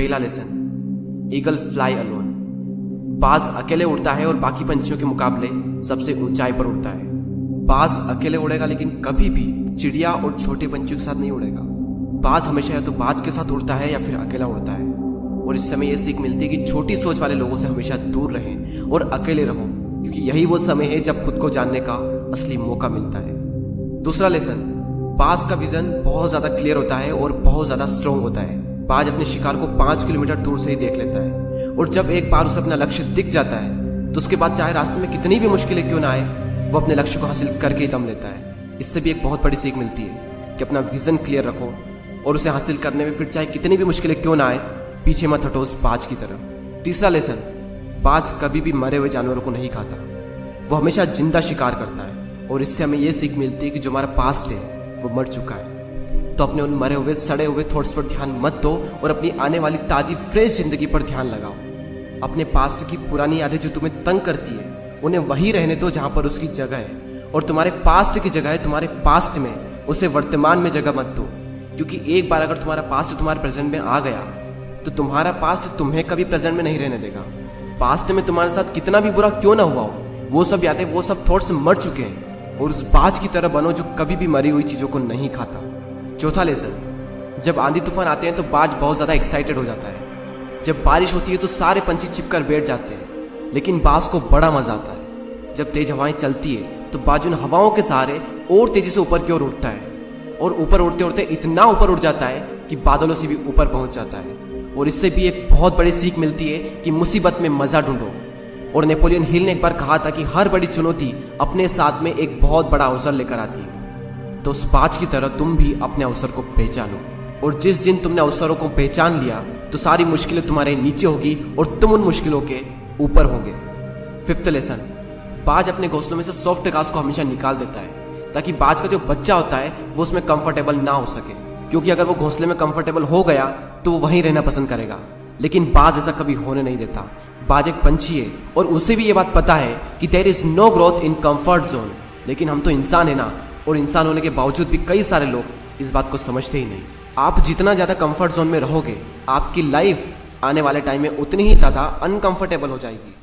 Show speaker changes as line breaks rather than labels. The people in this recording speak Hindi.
पहला लेसन, ईगल फ्लाई अलोन। बाज अकेले उड़ता है और बाकी पंछियों के मुकाबले सबसे ऊंचाई पर उड़ता है। बाज अकेले उड़ेगा लेकिन कभी भी चिड़िया और छोटे पंछियों के साथ नहीं उड़ेगा। बाज हमेशा या तो बाज के साथ उड़ता है या फिर अकेला उड़ता है। और इस समय यह सीख मिलती है कि छोटी सोच वाले लोगों से हमेशा दूर रहें और अकेले रहो, क्योंकि यही वो समय है जब खुद को जानने का असली मौका मिलता है। दूसरा लेसन, बाज का विजन बहुत ज्यादा क्लियर होता है और बहुत ज्यादा स्ट्रॉन्ग होता है। बाज अपने शिकार को 5 किलोमीटर दूर से ही देख लेता है, और जब एक बार उसे अपना लक्ष्य दिख जाता है तो उसके बाद चाहे रास्ते में कितनी भी मुश्किलें क्यों ना आए, वो अपने लक्ष्य को हासिल करके ही दम लेता है। इससे भी एक बहुत बड़ी सीख मिलती है कि अपना विजन क्लियर रखो और उसे हासिल करने में फिर चाहे कितनी भी मुश्किलें क्यों ना आए, पीछे मत हटो उस बाज की तरफ। तीसरा लेसन, बाज कभी भी मरे हुए जानवरों को नहीं खाता, वो हमेशा जिंदा शिकार करता है। और इससे हमें यह सीख मिलती है कि जो हमारा पास्ट है वो मर चुका है, तो अपने उन मरे हुए सड़े हुए थॉट्स पर ध्यान मत दो और अपनी आने वाली ताजी फ्रेश जिंदगी पर ध्यान लगाओ। अपने पास्ट की पुरानी यादें जो तुम्हें तंग करती है उन्हें वहीं रहने दो जहां पर उसकी जगह है, और तुम्हारे पास्ट की जगह है तुम्हारे पास्ट में, उसे वर्तमान में जगह मत दो। क्योंकि एक बार अगर तुम्हारा पास्ट तुम्हारे प्रेजेंट में आ गया तो तुम्हारा पास्ट तुम्हें कभी प्रेजेंट में नहीं रहने देगा। पास्ट में तुम्हारे साथ कितना भी बुरा क्यों ना हुआ हो, वो सब यादें, वो सब थॉट्स मर चुके हैं, और उस बाज की तरह बनो जो कभी भी मरी हुई चीजों को नहीं खाता। चौथा लेसन, जब आंधी तूफान आते हैं तो बाज बहुत ज्यादा एक्साइटेड हो जाता है। जब बारिश होती है तो सारे पंछी छिपकर बैठ जाते हैं, लेकिन बाज को बड़ा मजा आता है। जब तेज हवाएं चलती है तो बाज उन हवाओं के सहारे और तेजी से ऊपर की ओर उठता है, और ऊपर उड़ते उड़ते इतना ऊपर उड़ जाता है कि बादलों से भी ऊपर पहुंच जाता है। और इससे भी एक बहुत बड़ी सीख मिलती है कि मुसीबत में मजा ढूंढो। और नेपोलियन हिल ने एक बार कहा था कि हर बड़ी चुनौती अपने साथ में एक बहुत बड़ा अवसर लेकर आती है। तो उस बाज की तरह तुम भी अपने अवसर को पहचानो, और जिस दिन तुमने अवसरों को पहचान लिया तो सारी मुश्किलें तुम्हारे नीचे होगी और तुम उन मुश्किलों के ऊपर होंगे। फिफ्थ लेसन, बाज अपने घोंसलों में से सॉफ्ट घास को हमेशा निकाल देता है, ताकि बाज का जो बच्चा होता है वो उसमें कंफर्टेबल ना हो सके। क्योंकि अगर वो घोंसले में कंफर्टेबल हो गया तो वो वहीं रहना पसंद करेगा, लेकिन बाज ऐसा कभी होने नहीं देता। बाज एक पंछी है और उसे भी ये बात पता है कि there is no growth in comfort zone. लेकिन हम तो इंसान है ना, और इंसान होने के बावजूद भी कई सारे लोग इस बात को समझते ही नहीं। आप जितना ज्यादा कंफर्ट जोन में रहोगे, आपकी लाइफ आने वाले टाइम में उतनी ही ज्यादा अनकंफर्टेबल हो जाएगी।